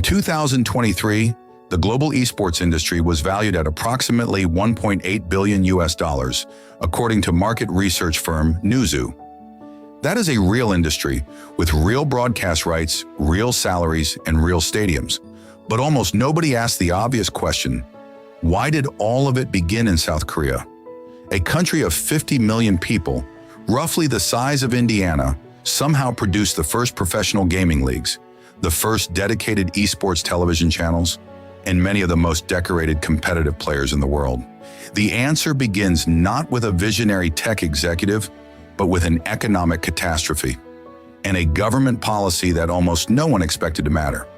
In 2023, the global esports industry was valued at approximately $1.8 billion, according to market research firm Newzoo. That is a real industry with real broadcast rights, real salaries, and real stadiums. But almost nobody asked the obvious question: why did all of it begin in South Korea? A country of 50 million people, roughly the size of Indiana, somehow produced the first professional gaming leagues, the first dedicated esports television channels, and many of the most decorated competitive players in the world. The answer begins not with a visionary tech executive, but with an economic catastrophe and a government policy that almost no one expected to matter.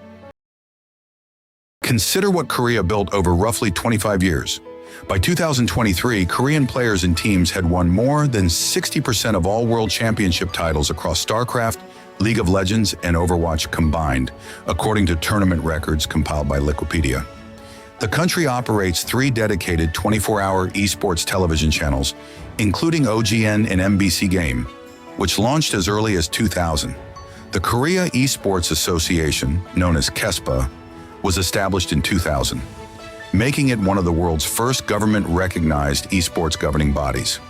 Consider what Korea built over roughly 25 years. By 2023, Korean players and teams had won more than 60% of all world championship titles across StarCraft, League of Legends, and Overwatch combined, according to tournament records compiled by Liquipedia. The country operates 3 dedicated 24-hour esports television channels, including OGN and MBC Game, which launched as early as 2000. The Korea Esports Association, known as KeSPA, was established in 2000, making it one of the world's first government-recognized esports governing bodies.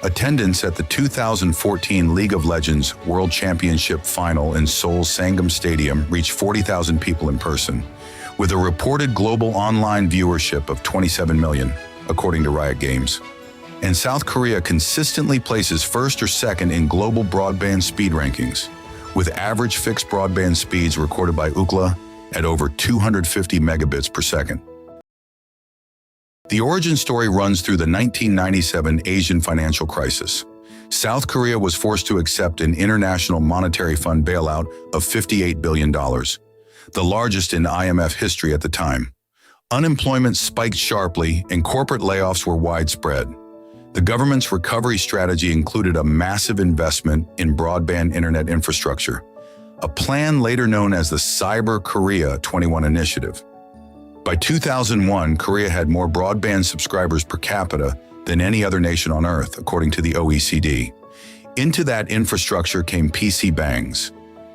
Attendance at the 2014 League of Legends World Championship Final in Seoul's Sangam Stadium reached 40,000 people in person, with a reported global online viewership of 27 million, according to Riot Games. And South Korea consistently places first or second in global broadband speed rankings, with average fixed broadband speeds recorded by Ookla at over 250 megabits per second. The origin story runs through the 1997 Asian financial crisis. South Korea was forced to accept an International Monetary Fund bailout of $58 billion, the largest in IMF history at the time. Unemployment spiked sharply and corporate layoffs were widespread. The government's recovery strategy included a massive investment in broadband internet infrastructure, a plan later known as the Cyber Korea 21 Initiative. By 2001, Korea had more broadband subscribers per capita than any other nation on Earth, according to the OECD. Into that infrastructure came PC bangs,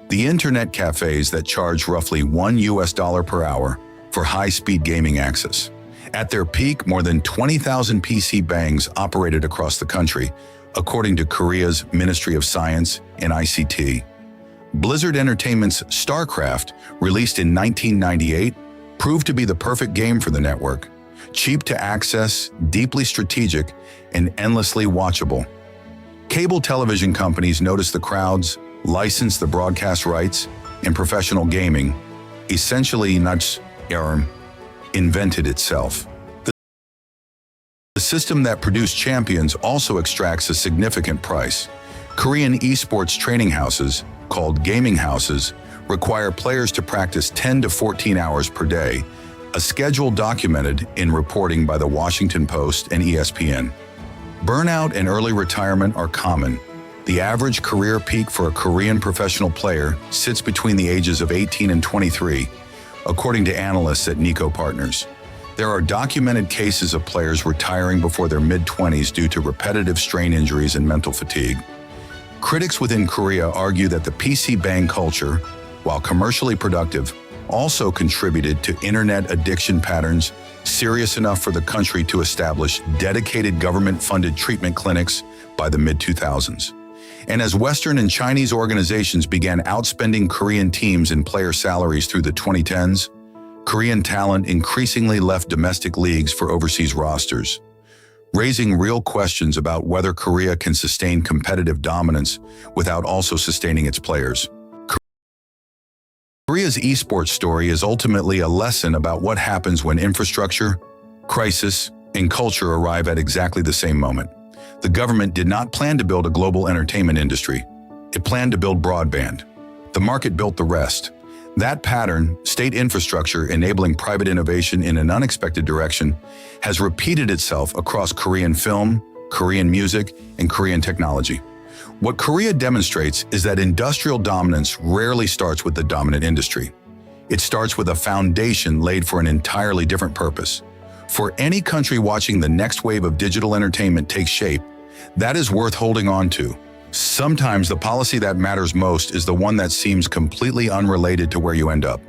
the internet cafes that charge roughly $1 per hour for high-speed gaming access. At their peak, more than 20,000 PC bangs operated across the country, according to Korea's Ministry of Science and ICT. Blizzard Entertainment's StarCraft, released in 1998, proved to be the perfect game for the network. Cheap to access, deeply strategic, and endlessly watchable. Cable television companies noticed the crowds, licensed the broadcast rights, and professional gaming, essentially invented itself. The system that produced champions also extracts a significant price. Korean esports training houses, called gaming houses, require players to practice 10 to 14 hours per day, a schedule documented in reporting by the Washington Post and ESPN. Burnout and early retirement are common. The average career peak for a Korean professional player sits between the ages of 18 and 23, according to analysts at Niko Partners. There are documented cases of players retiring before their mid-20s due to repetitive strain injuries and mental fatigue. Critics within Korea argue that the PC bang culture, while commercially productive, also contributed to internet addiction patterns serious enough for the country to establish dedicated government-funded treatment clinics by the mid-2000s. And as Western and Chinese organizations began outspending Korean teams in player salaries through the 2010s, Korean talent increasingly left domestic leagues for overseas rosters, raising real questions about whether Korea can sustain competitive dominance without also sustaining its players. Korea's esports story is ultimately a lesson about what happens when infrastructure, crisis, and culture arrive at exactly the same moment. The government did not plan to build a global entertainment industry. It planned to build broadband. The market built the rest. That pattern, state infrastructure enabling private innovation in an unexpected direction, has repeated itself across Korean film, Korean music, and Korean technology. What Korea demonstrates is that industrial dominance rarely starts with the dominant industry. It starts with a foundation laid for an entirely different purpose. For any country watching the next wave of digital entertainment take shape, that is worth holding on to. Sometimes the policy that matters most is the one that seems completely unrelated to where you end up.